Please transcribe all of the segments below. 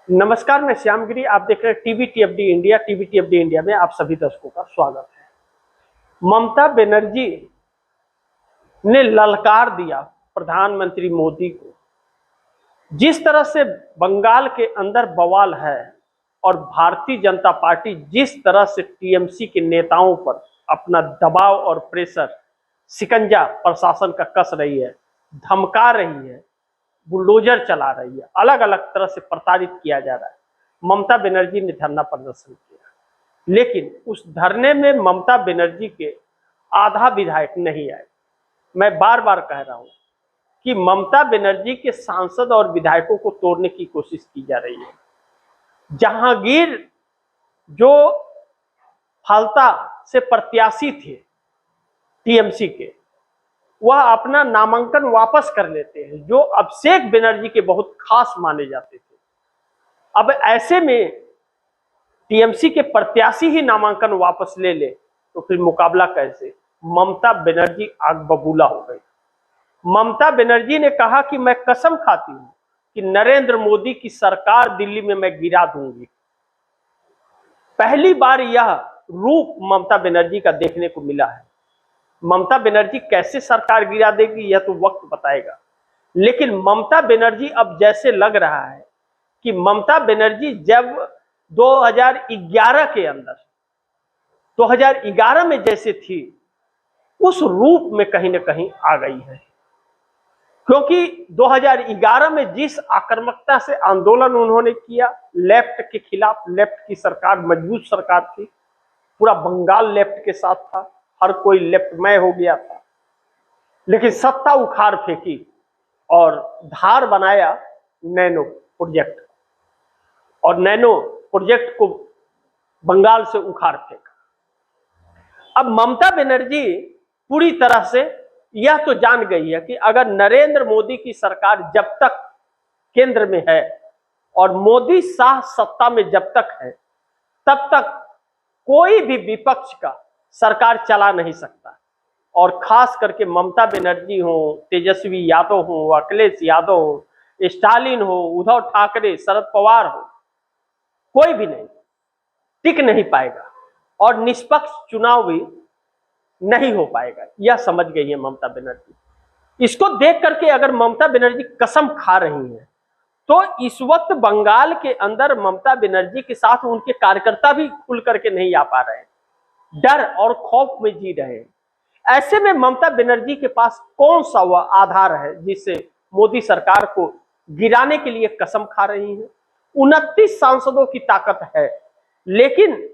नमस्कार, मैं श्यामगिरी। आप देख रहे हैं टीवी इंडिया। टीवी इंडिया में आप सभी दर्शकों का स्वागत है। ममता बनर्जी ने ललकार दिया प्रधानमंत्री मोदी को। जिस तरह से बंगाल के अंदर बवाल है और भारतीय जनता पार्टी जिस तरह से टीएमसी के नेताओं पर अपना दबाव और प्रेशर शिकंजा प्रशासन का कस रही है, धमका रही है, बुलडोजर चला रही है, अलग अलग तरह से प्रताड़ित किया जा रहा है। ममता बनर्जी ने धरना प्रदर्शन किया, लेकिन उस धरने में ममता बनर्जी के आधा विधायक नहीं आए। मैं बार बार कह रहा हूं कि ममता बनर्जी के सांसद और विधायकों को तोड़ने की कोशिश की जा रही है। जहांगीर जो फालता से प्रत्याशी थे टीएमसी के, वह अपना नामांकन वापस कर लेते हैं, जो अभिषेक बनर्जी के बहुत खास माने जाते थे। अब ऐसे में टीएमसी के प्रत्याशी ही नामांकन वापस ले ले तो फिर मुकाबला कैसे? ममता बनर्जी आग बबूला हो गई। ममता बनर्जी ने कहा कि मैं कसम खाती हूं कि नरेंद्र मोदी की सरकार दिल्ली में मैं गिरा दूंगी। पहली बार यह रूप ममता बनर्जी का देखने को मिला है। ममता बनर्जी कैसे सरकार गिरा देगी यह तो वक्त बताएगा, लेकिन ममता बनर्जी अब जैसे लग रहा है कि ममता बनर्जी जब 2011 के अंदर 2011 में जैसे थी उस रूप में कहीं ना कहीं आ गई है। क्योंकि 2011 में जिस आक्रामकता से आंदोलन उन्होंने किया लेफ्ट के खिलाफ, लेफ्ट की सरकार मजबूत सरकार थी, पूरा बंगाल लेफ्ट के साथ था, हर कोई लेफ्टमय हो गया था, लेकिन सत्ता उखाड़ फेंकी और धार बनाया नैनो प्रोजेक्ट, और नैनो प्रोजेक्ट को बंगाल से उखाड़ फेंका। अब ममता बनर्जी पूरी तरह से यह तो जान गई है कि अगर नरेंद्र मोदी की सरकार जब तक केंद्र में है और मोदी शाह सत्ता में जब तक है, तब तक कोई भी विपक्ष का सरकार चला नहीं सकता। और खास करके ममता बनर्जी हो, तेजस्वी यादव हो, अखिलेश यादव हो, स्टालिन हो, उद्धव ठाकरे, शरद पवार हो, कोई भी नहीं टिक नहीं पाएगा और निष्पक्ष चुनाव भी नहीं हो पाएगा। यह समझ गई है ममता बनर्जी। इसको देख करके अगर ममता बनर्जी कसम खा रही है तो इस वक्त बंगाल के अंदर ममता बनर्जी के साथ उनके कार्यकर्ता भी खुल करके नहीं आ पा रहे हैं, डर और खौफ में जी रहे हैं। ऐसे में ममता बनर्जी के पास कौन सा वह आधार है जिससे मोदी सरकार को गिराने के लिए कसम खा रही है? 29 सांसदों की ताकत है, लेकिन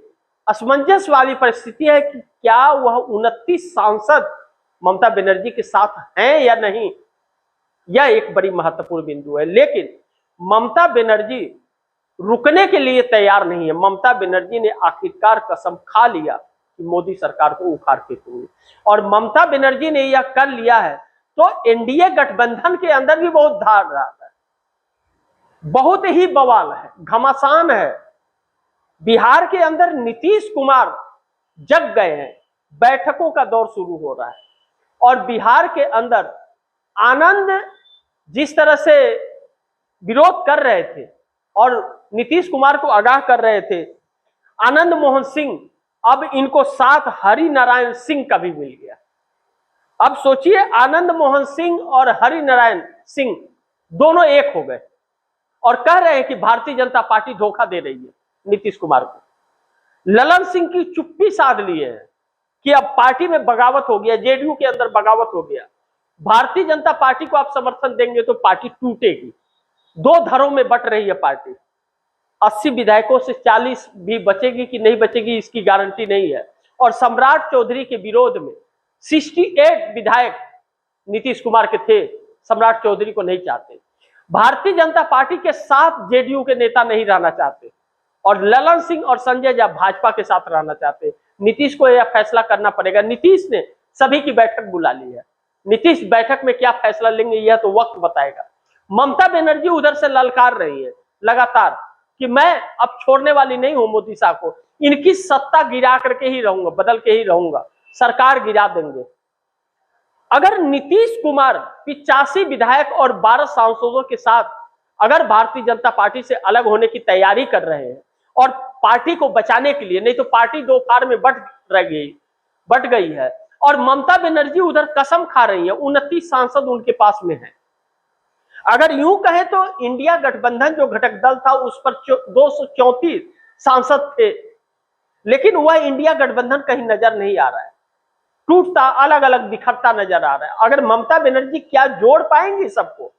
असमंजस वाली परिस्थिति है कि क्या वह 29 सांसद ममता बनर्जी के साथ हैं या नहीं, यह एक बड़ी महत्वपूर्ण बिंदु है। लेकिन ममता बनर्जी रुकने के लिए तैयार नहीं है। ममता बनर्जी ने आखिरकार कसम खा लिया कि मोदी सरकार को उखाड़ फेंकूंगी, और ममता बनर्जी ने यह कर लिया है तो एनडीए गठबंधन के अंदर भी बहुत धार रहा है, बहुत ही बवाल है, घमासान है। बिहार के अंदर नीतीश कुमार जग गए हैं, बैठकों का दौर शुरू हो रहा है, और बिहार के अंदर आनंद जिस तरह से विरोध कर रहे थे और नीतीश कुमार को आगाह कर रहे थे, आनंद मोहन सिंह, अब इनको साथ हरि नारायण सिंह का भी मिल गया। अब सोचिए, आनंद मोहन सिंह और हरि नारायण सिंह दोनों एक हो गए और कह रहे हैं कि भारतीय जनता पार्टी धोखा दे रही है नीतीश कुमार को। ललन सिंह की चुप्पी साध लिए हैं कि अब पार्टी में बगावत हो गया, जेडीयू के अंदर बगावत हो गया, भारतीय जनता पार्टी को आप समर्थन देंगे तो पार्टी टूटेगी। दो धड़ों में बट रही है पार्टी। 80 विधायकों से 40 भी बचेगी कि नहीं बचेगी इसकी गारंटी नहीं है, और सम्राट चौधरी के विरोध में 68 विधायक नीतीश कुमार के थे, सम्राट चौधरी को नहीं चाहते। भारतीय जनता पार्टी के साथ जेडीयू के नेता नहीं रहना चाहते, और ललन सिंह और संजय झा भाजपा के साथ रहना चाहते। नीतीश को यह फैसला करना पड़ेगा। नीतीश ने सभी की बैठक बुला ली है, नीतीश बैठक में क्या फैसला लेंगे यह तो वक्त बताएगा। ममता बनर्जी उधर से ललकार रही है लगातार कि मैं अब छोड़ने वाली नहीं हूं मोदी साहब को, इनकी सत्ता गिरा करके ही रहूंगा, बदल के ही रहूंगा, सरकार गिरा देंगे। अगर नीतीश कुमार 85 विधायक और 12 सांसदों के साथ अगर भारतीय जनता पार्टी से अलग होने की तैयारी कर रहे हैं और पार्टी को बचाने के लिए, नहीं तो पार्टी दो फाड़ में बट गई है। और ममता बनर्जी उधर कसम खा रही है, 29 सांसद उनके पास में है। अगर यूं कहे तो इंडिया गठबंधन जो घटक दल था उस पर 234 सांसद थे, लेकिन वह इंडिया गठबंधन कहीं नजर नहीं आ रहा है, टूटता अलग अलग बिखरता नजर आ रहा है। अगर ममता बनर्जी क्या जोड़ पाएंगी सबको,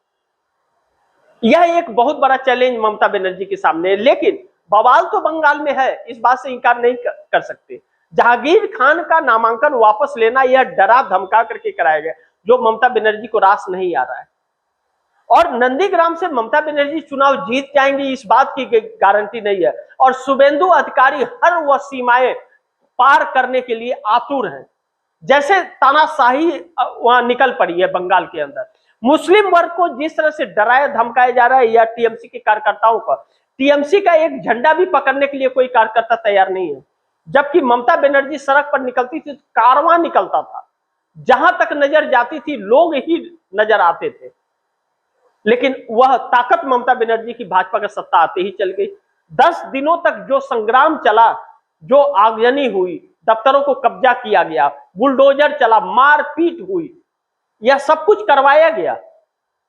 यह एक बहुत बड़ा चैलेंज ममता बनर्जी के सामने है। लेकिन बवाल तो बंगाल में है, इस बात से इनकार नहीं कर सकते। जहांगीर खान का नामांकन वापस लेना यह डरा धमका करके कराया गया, जो ममता बनर्जी को रास नहीं आ रहा है। और नंदीग्राम से ममता बनर्जी चुनाव जीत जाएंगी इस बात की गारंटी नहीं है। और शुभेंदु अधिकारी हर वह सीमाएं पार करने के लिए आतुर हैं। जैसे तानाशाही वहां निकल पड़ी है बंगाल के अंदर, मुस्लिम वर्ग को जिस तरह से डराया धमकाया जा रहा है या टीएमसी के कार्यकर्ताओं का, टीएमसी का एक झंडा भी पकड़ने के लिए कोई कार्यकर्ता तैयार नहीं है। जबकि ममता बनर्जी सड़क पर निकलती थी, कारवां निकलता था, जहां तक नजर जाती थी लोग ही नजर आते थे। लेकिन वह ताकत ममता बनर्जी की भाजपा का सत्ता आते ही चल गई। 10 दिनों तक जो संग्राम चला, जो आगजनी हुई, दफ्तरों को कब्जा किया गया, बुलडोजर चला, मारपीट हुई, यह सब कुछ करवाया गया।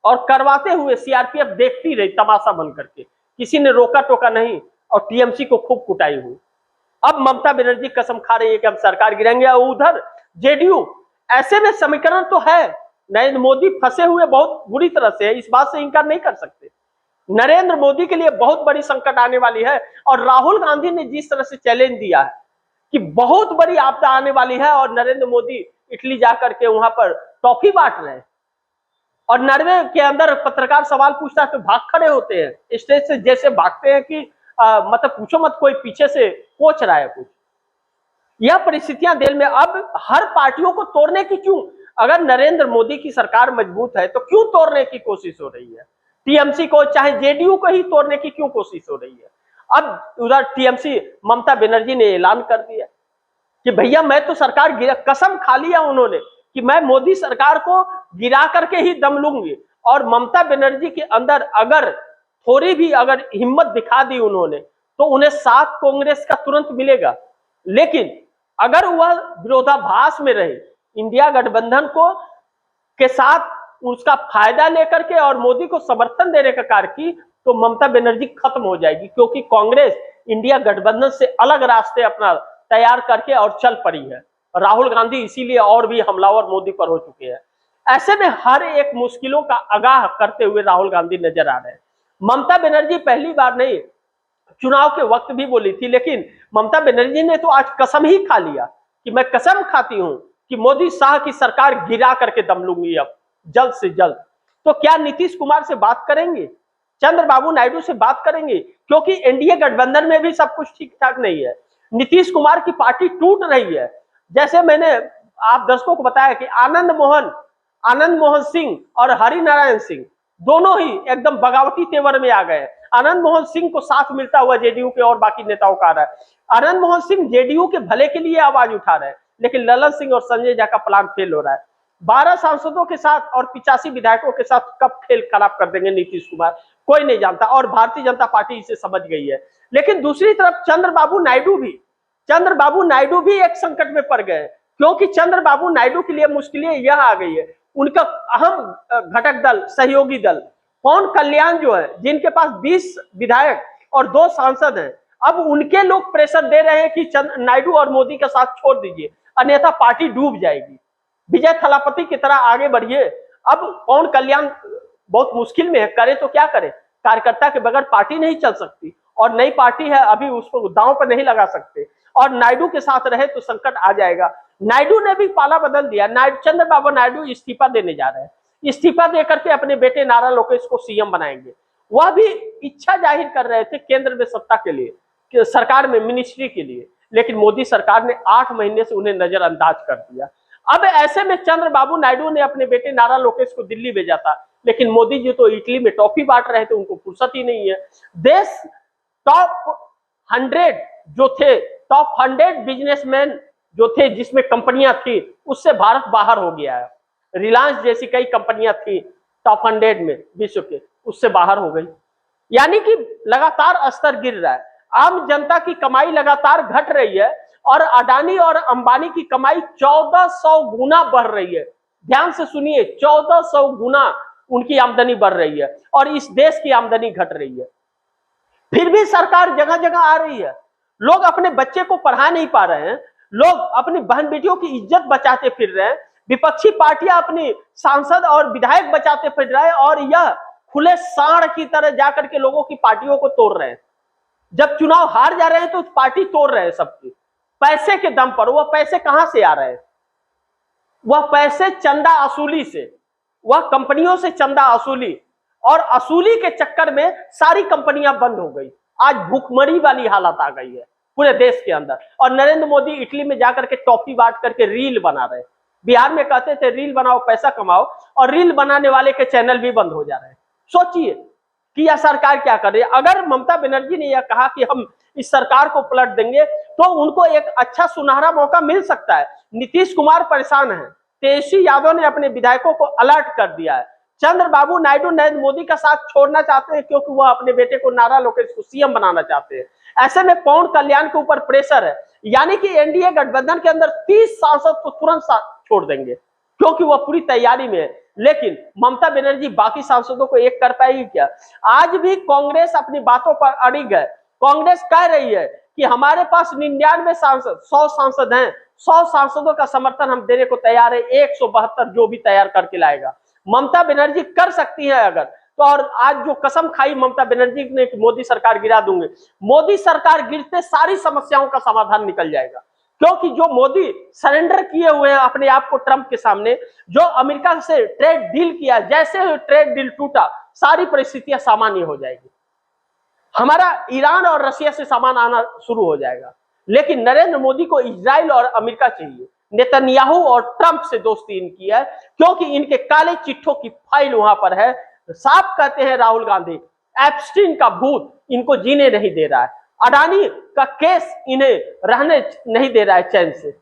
और करवाते हुए सीआरपीएफ देखती रही तमाशा बन करके, किसी ने रोका टोका नहीं और टीएमसी को खूब कुटाई हुई। अब ममता बनर्जी कसम खा रही है कि हम सरकार गिराएंगे। उधर जेडीयू, ऐसे में समीकरण तो है, नरेंद्र मोदी फंसे हुए बहुत बुरी तरह से है, इस बात से इनकार नहीं कर सकते। नरेंद्र मोदी के लिए बहुत बड़ी संकट आने वाली है। और राहुल गांधी ने जिस तरह से चैलेंज दिया है कि बहुत बड़ी आपदा आने वाली है, और नरेंद्र मोदी इटली जाकर के वहां पर टॉफी बांट रहे हैं, और नॉर्वे के अंदर पत्रकार सवाल पूछता है तो भाग खड़े होते हैं स्टेज से, जैसे भागते हैं कि मतलब पूछो मत, कोई पीछे से कोच रहा है कुछ। यह परिस्थितियां दिल में, अब हर पार्टियों को तोड़ने की क्यों, अगर नरेंद्र मोदी की सरकार मजबूत है तो क्यों तोड़ने की कोशिश हो रही है? टीएमसी को, चाहे जेडीयू को ही तोड़ने की क्यों कोशिश हो रही है? अब उधर टीएमसी, ममता बनर्जी ने ऐलान कर दिया कि भैया मैं तो सरकार गिरा, कसम खा लिया उन्होंने कि मैं मोदी सरकार को गिरा करके ही दम लूंगी। और ममता बनर्जी के अंदर अगर थोड़ी भी अगर हिम्मत दिखा दी उन्होंने, तो उन्हें 7 कांग्रेस का तुरंत मिलेगा। लेकिन अगर वह विरोधाभास में रहे, इंडिया गठबंधन को के साथ उसका फायदा लेकर के और मोदी को समर्थन देने का कार्य की, तो ममता बनर्जी खत्म हो जाएगी। क्योंकि कांग्रेस इंडिया गठबंधन से अलग रास्ते अपना तैयार करके और चल पड़ी है। राहुल गांधी इसीलिए और भी हमलावर मोदी पर हो चुके हैं। ऐसे में हर एक मुश्किलों का आगाह करते हुए राहुल गांधी नजर आ रहे हैं। ममता बनर्जी पहली बार नहीं, चुनाव के वक्त भी बोली थी, लेकिन ममता बनर्जी ने तो आज कसम ही खा लिया कि मैं कसम खाती हूं कि मोदी शाह की सरकार गिरा करके दम लूंगी अब जल्द से जल्द। तो क्या नीतीश कुमार से बात करेंगे, चंद्रबाबू नायडू से बात करेंगे? क्योंकि एनडीए गठबंधन में भी सब कुछ ठीक ठाक नहीं है, नीतीश कुमार की पार्टी टूट रही है। जैसे मैंने आप दर्शकों को बताया कि आनंद मोहन सिंह और हरिनारायण सिंह दोनों ही एकदम बगावती तेवर में आ गए। आनंद मोहन सिंह को साथ मिलता हुआ जेडीयू के और बाकी नेताओं का आ रहा है। आनंद मोहन सिंह जेडीयू के भले के लिए आवाज उठा रहे हैं, लेकिन ललन सिंह और संजय झा का प्लान फेल हो रहा है। 12 सांसदों के साथ और 85 विधायकों के साथ कब खेल खराब कर देंगे नीतीश कुमार, कोई नहीं जानता, और भारतीय जनता पार्टी इसे समझ गई है। लेकिन दूसरी तरफ चंद्रबाबू नायडू भी एक संकट में पड़ गए, क्योंकि चंद्रबाबू नायडू के लिए मुश्किलें यह आ गई है, उनका अहम घटक दल, सहयोगी दल पवन कल्याण जो है, जिनके पास 20 विधायक और 2 सांसद हैं, अब उनके लोग प्रेशर दे रहे हैं कि नायडू और मोदी का साथ छोड़ दीजिए, अन्यथा पार्टी डूब जाएगी, विजय थलापति की तरह आगे बढ़िए। अब पवन कल्याण बहुत मुश्किल में है, करे तो क्या करे, कार्यकर्ता के बगैर पार्टी नहीं चल सकती, और नई पार्टी है, अभी उसको दांव पर नहीं लगा सकते, और नायडू के साथ रहे तो संकट आ जाएगा। नायडू ने भी पाला बदल दिया, चंद्रबाबू नायडू इस्तीफा देने जा रहे हैं, इस्तीफा देकर के अपने बेटे नारा लोकेश को सीएम बनाएंगे। वह भी इच्छा जाहिर कर रहे थे केंद्र में सत्ता के लिए, सरकार में मिनिस्ट्री के लिए, लेकिन मोदी सरकार ने 8 महीने से उन्हें नजरअंदाज कर दिया। अब ऐसे में चंद्रबाबू नायडू ने अपने बेटे नारा लोकेश को दिल्ली भेजा था, लेकिन मोदी जी तो इटली में टॉफी बांट रहे थे, उनको फुर्सत ही नहीं है। देश टॉप 100 जो थे, टॉप 100 बिजनेसमैन जो थे, जिसमें कंपनियां थी, उससे भारत बाहर हो गया है। रिलायंस जैसी कई कंपनियां थी टॉप 100 में विश्व के, उससे बाहर हो गई। यानी कि लगातार स्तर गिर रहा है। आम जनता की कमाई लगातार घट रही है और अडानी और अंबानी की कमाई 1400 गुना बढ़ रही है। ध्यान से सुनिए, 1400 गुना उनकी आमदनी बढ़ रही है और इस देश की आमदनी घट रही है। फिर भी सरकार जगह जगह आ रही है। लोग अपने बच्चे को पढ़ा नहीं पा रहे हैं, लोग अपनी बहन बेटियों की इज्जत बचाते फिर रहे हैं, विपक्षी पार्टियां अपनी सांसद और विधायक बचाते फिर रहे हैं और यह खुले सांड की तरह जाकर के लोगों की पार्टियों को तोड़ रहे हैं। जब चुनाव हार जा रहे हैं तो पार्टी तोड़ रहे हैं सबकी, पैसे के दम पर। वह पैसे कहां से आ रहे हैं? वह पैसे चंदा असूली से, वह कंपनियों से चंदा असूली, और असूली के चक्कर में सारी कंपनियां बंद हो गई। आज भूखमरी वाली हालत आ गई है पूरे देश के अंदर। और नरेंद्र मोदी इटली में जाकर के टॉफी बांट करके रील बना रहे हैं। बिहार में कहते थे रील बनाओ पैसा कमाओ, और रील बनाने वाले के चैनल भी बंद हो जा रहे हैं। सोचिए कि यह सरकार क्या कर रही है। अगर ममता बनर्जी ने यह कहा कि हम इस सरकार को पलट देंगे तो उनको एक अच्छा सुनहरा मौका मिल सकता है। नीतीश कुमार परेशान है, तेजस्वी यादव ने अपने विधायकों को अलर्ट कर दिया है, चंद्रबाबू नायडू नरेंद्र मोदी का साथ छोड़ना चाहते हैं क्योंकि वह अपने बेटे को नारा लोकेश को सीएम बनाना चाहते हैं। ऐसे में पवन कल्याण के ऊपर प्रेशर है, यानी कि एनडीए गठबंधन के अंदर 30 सांसद तो तुरंत छोड़ देंगे क्योंकि वह पूरी तैयारी में है। लेकिन ममता बनर्जी बाकी सांसदों को एक कर पाएगी क्या? आज भी कांग्रेस अपनी बातों पर अड़िग है। कांग्रेस कह रही है कि हमारे पास 99 सांसद, 100 सांसद हैं, 100 सांसदों का समर्थन हम देने को तैयार है, 172 जो भी तैयार करके लाएगा। ममता बनर्जी कर सकती है अगर तो। और आज जो कसम खाई ममता बनर्जी ने कि मोदी सरकार गिरा दूंगी, मोदी सरकार गिरते सारी समस्याओं का समाधान निकल जाएगा। क्योंकि जो मोदी सरेंडर किए हुए हैं अपने आप को ट्रंप के सामने, जो अमेरिका से ट्रेड डील किया, जैसे ट्रेड डील टूटा सारी परिस्थितियां सामान्य हो जाएगी। हमारा ईरान और रशिया से सामान आना शुरू हो जाएगा। लेकिन नरेंद्र मोदी को इजराइल और अमेरिका चाहिए। नेतन्याहू और ट्रंप से दोस्ती इनकी है क्योंकि इनके काले चिट्ठों की फाइल वहां पर है। साफ कहते हैं राहुल गांधी, एप्स्टीन का भूत इनको जीने नहीं दे रहा है, अडानी का केस इन्हें रहने नहीं दे रहा है चैन से।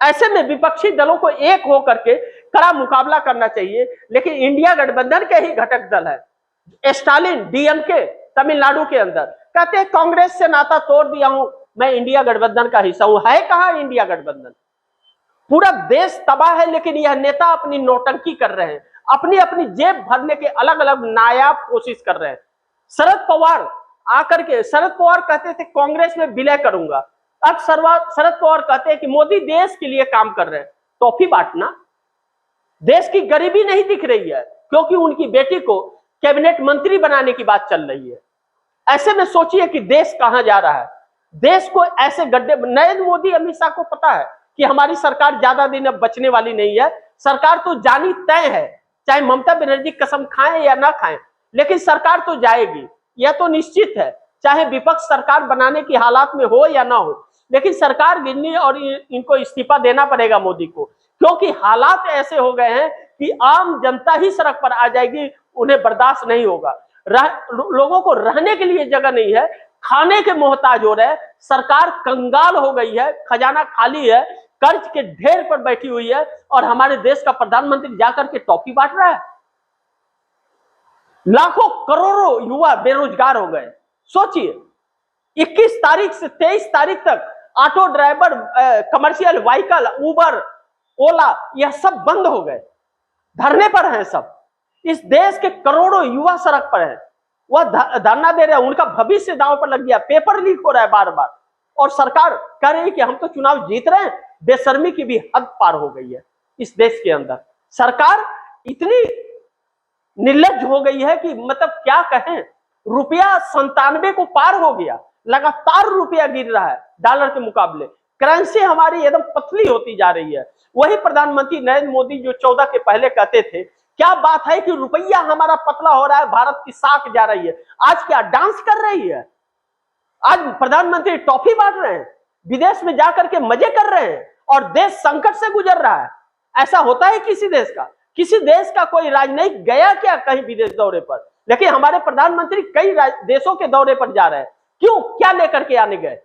ऐसे में विपक्षी दलों को एक होकर के कड़ा मुकाबला करना चाहिए। लेकिन इंडिया गठबंधन के ही घटक दल है, स्टालिन डीएमके तमिलनाडु के अंदर कहते हैं कांग्रेस से नाता तोड़ दिया हूं, मैं इंडिया गठबंधन का हिस्सा हूं। है कहां इंडिया गठबंधन? पूरा देश तबाह है, लेकिन यह नेता अपनी नौटंकी कर रहे हैं, अपनी अपनी जेब भरने के अलग अलग नायाब कोशिश कर रहे हैं। शरद पवार आकर के, शरद पवार कहते थे कांग्रेस में विलय करूंगा, अब शरद पवार कहते हैं कि मोदी देश के लिए काम कर रहे हैं। टॉफी बांटना, देश की गरीबी नहीं दिख रही है क्योंकि उनकी बेटी को कैबिनेट मंत्री बनाने की बात चल रही है। ऐसे में सोचिए कि देश कहां जा रहा है। देश को ऐसे गड्ढे, नरेंद्र मोदी अमित शाह को पता है कि हमारी सरकार ज्यादा दिन अब बचने वाली नहीं है। सरकार तो जानी तय है, चाहे ममता बनर्जी कसम खाएं या ना खाएं, लेकिन सरकार तो जाएगी, यह तो निश्चित है। चाहे विपक्ष सरकार बनाने की हालात में हो या ना हो, लेकिन सरकार गिरनी और इनको इस्तीफा देना पड़ेगा मोदी को, क्योंकि हालात ऐसे हो गए हैं कि आम जनता ही सड़क पर आ जाएगी, उन्हें बर्दाश्त नहीं होगा। लोगों को रहने के लिए जगह नहीं है, खाने के मोहताज हो रहे हैं, सरकार कंगाल हो गई है, खजाना खाली है, कर्ज के ढेर पर बैठी हुई है और हमारे देश का प्रधानमंत्री जाकर के टॉफी बांट रहा है। लाखों करोड़ों युवा बेरोजगार हो गए। सोचिए 21 तारीख से 23 तारीख तक ऑटो ड्राइवर, कमर्शियल व्हीकल, उबर, ओला, यह सब बंद हो गए, धरने पर हैं सब। इस देश के करोड़ों युवा सड़क पर हैं, वह धरना दे रहे हैं, उनका भविष्य दांव पर लग गया, पेपर लीक हो रहा है बार बार, और सरकार कह रही है कि हम तो चुनाव जीत रहे हैं। बेशर्मी की भी हद पार हो गई है इस देश के अंदर। सरकार इतनी निर्लज्ज हो गई है कि मतलब क्या कहें। रुपया 97 को पार हो गया, लगातार रुपया गिर रहा है डॉलर के मुकाबले, करेंसी हमारी एकदम पतली होती जा रही है। वही प्रधानमंत्री नरेंद्र मोदी जो 14 के पहले कहते थे क्या बात है कि रुपया हमारा पतला हो रहा है, भारत की साख जा रही है, आज क्या डांस कर रही है? आज प्रधानमंत्री टॉफी बांट रहे हैं, विदेश में जाकर के मजे कर रहे हैं और देश संकट से गुजर रहा है। ऐसा होता है किसी देश का? किसी देश का कोई राजनयिक गया क्या कहीं विदेश दौरे पर? लेकिन हमारे प्रधानमंत्री कई देशों के दौरे पर जा रहे हैं। क्यों? क्या लेकर के आने गए?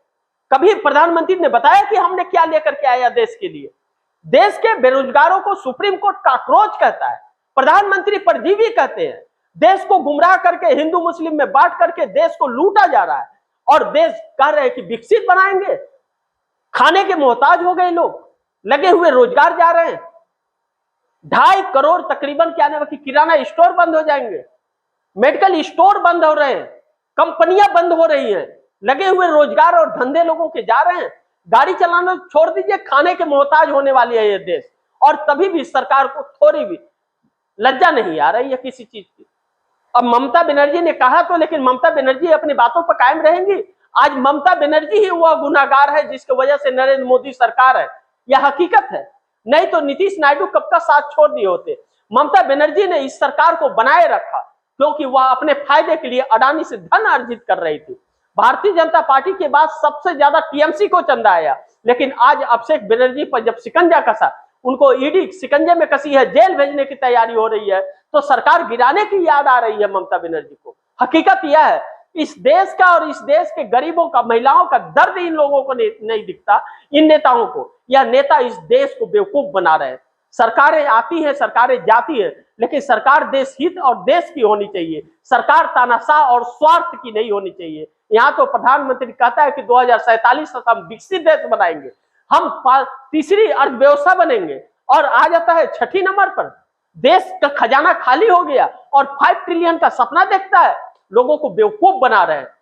कभी प्रधानमंत्री ने बताया कि हमने क्या लेकर के आया देश के लिए? देश के बेरोजगारों को सुप्रीम कोर्ट काकरोच कहता है, प्रधानमंत्री परजीवी कहते हैं, देश को गुमराह करके हिंदू मुस्लिम में बांट करके देश को लूटा जा रहा है और देश कह रहे हैं कि विकसित बनाएंगे। खाने के मोहताज हो गए लोग, लगे हुए रोजगार जा रहे हैं। 2.5 करोड़ तकरीबन क्या नाम कि किराना स्टोर बंद हो जाएंगे, मेडिकल स्टोर बंद हो रहे हैं, कंपनियां बंद हो रही हैं, लगे हुए रोजगार और धंधे लोगों के जा रहे हैं। गाड़ी चलाना छोड़ दीजिए, खाने के मोहताज होने वाली है ये देश। और तभी भी सरकार को थोड़ी भी लज्जा नहीं आ रही है किसी चीज की। अब ममता बनर्जी ने कहा तो, लेकिन ममता बनर्जी अपनी बातों पर कायम रहेंगी। आज ममता बनर्जी ही वह गुनाहगार है जिसकी वजह से नरेंद्र मोदी सरकार है, यह हकीकत है। नहीं तो नीतीश नायडू कब का साथ छोड़ दिए होते। ममता बनर्जी ने इस सरकार को बनाए रखा क्योंकि वह अपने फायदे के लिए अडानी से धन अर्जित कर रही थी। भारतीय जनता पार्टी के बाद सबसे ज्यादा टीएमसी को चंदा आया, लेकिन आज अभिषेक बनर्जी पर जब शिकंजा कसा, उनको ईडी शिकंजे में कसी है, जेल भेजने की तैयारी हो रही है, तो सरकार गिराने की याद आ रही है ममता बनर्जी को। हकीकत यह है, इस देश का और इस देश के गरीबों का, महिलाओं का दर्द इन लोगों को नहीं दिखता, इन नेताओं को। यह नेता इस देश को बेवकूफ बना रहे हैं। सरकारें आती हैं, सरकारें जाती हैं, लेकिन सरकार देश हित और देश की होनी चाहिए। सरकार तानाशाह और स्वार्थ की नहीं होनी चाहिए। यहाँ तो प्रधानमंत्री कहता है कि 2047 तक हम विकसित देश बनाएंगे, हम तीसरी अर्थव्यवस्था बनेंगे, और आ जाता है 6 नंबर पर। देश का खजाना खाली हो गया और 5 ट्रिलियन का सपना देखता है। लोगों को बेवकूफ बना रहे हैं।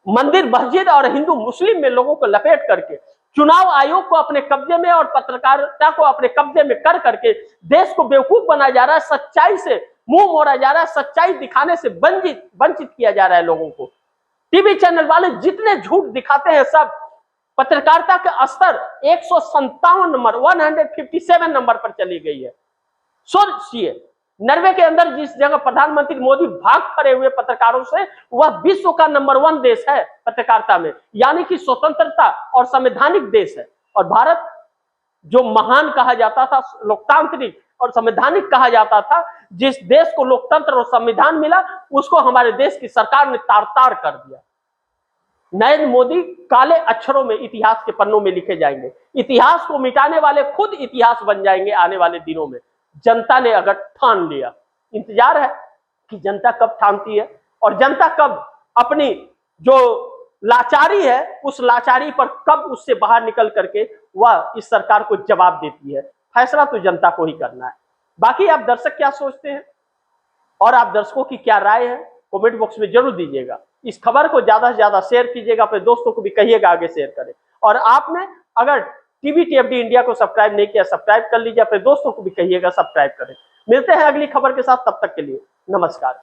मंदिर, मस्जिद और हिंदू मुस्लिम में लोगों को लपेट करके, चुनाव आयोग को अपने कब्जे में और पत्रकारिता को अपने कब्जे में कर करके देश को बेवकूफ बनाया जा रहा है। सच्चाई से मुंह मोड़ा जा रहा है, सच्चाई दिखाने से वंचित किया जा रहा है लोगों को। टीवी चैनल वाले जितने झूठ दिखाते हैं सब, पत्रकारिता का स्तर 157 नंबर 157 नंबर पर चली गई है। सोचिए, नॉर्वे के अंदर जिस जगह प्रधानमंत्री मोदी भाग खड़े हुए पत्रकारों से, वह विश्व का नंबर 1 देश है पत्रकारिता में, यानी कि स्वतंत्रता और संवैधानिक देश है। और भारत जो महान कहा जाता था, लोकतांत्रिक और संवैधानिक कहा जाता था, जिस देश को लोकतंत्र और संविधान मिला, उसको हमारे देश की सरकार ने तार-तार कर दिया। नरेंद्र मोदी काले अक्षरों में इतिहास के पन्नों में लिखे जाएंगे। इतिहास को मिटाने वाले खुद इतिहास बन जाएंगे आने वाले दिनों में। जनता ने अगर ठान लिया, इंतजार है कि जनता कब ठानती है और जनता कब अपनी जो लाचारी है उस लाचारी पर कब उससे बाहर निकल करके वह इस सरकार को जवाब देती है। फैसला तो जनता को ही करना है। बाकी आप दर्शक क्या सोचते हैं और आप दर्शकों की क्या राय है, कमेंट बॉक्स में जरूर दीजिएगा। इस खबर को ज्यादा से ज्यादा शेयर कीजिएगा, अपने दोस्तों को भी कहिएगा आगे शेयर करें। और आपने अगर टीवी TFD इंडिया को सब्सक्राइब नहीं किया, सब्सक्राइब कर लीजिए, अपने दोस्तों को भी कहिएगा सब्सक्राइब करें। मिलते हैं अगली खबर के साथ, तब तक के लिए नमस्कार।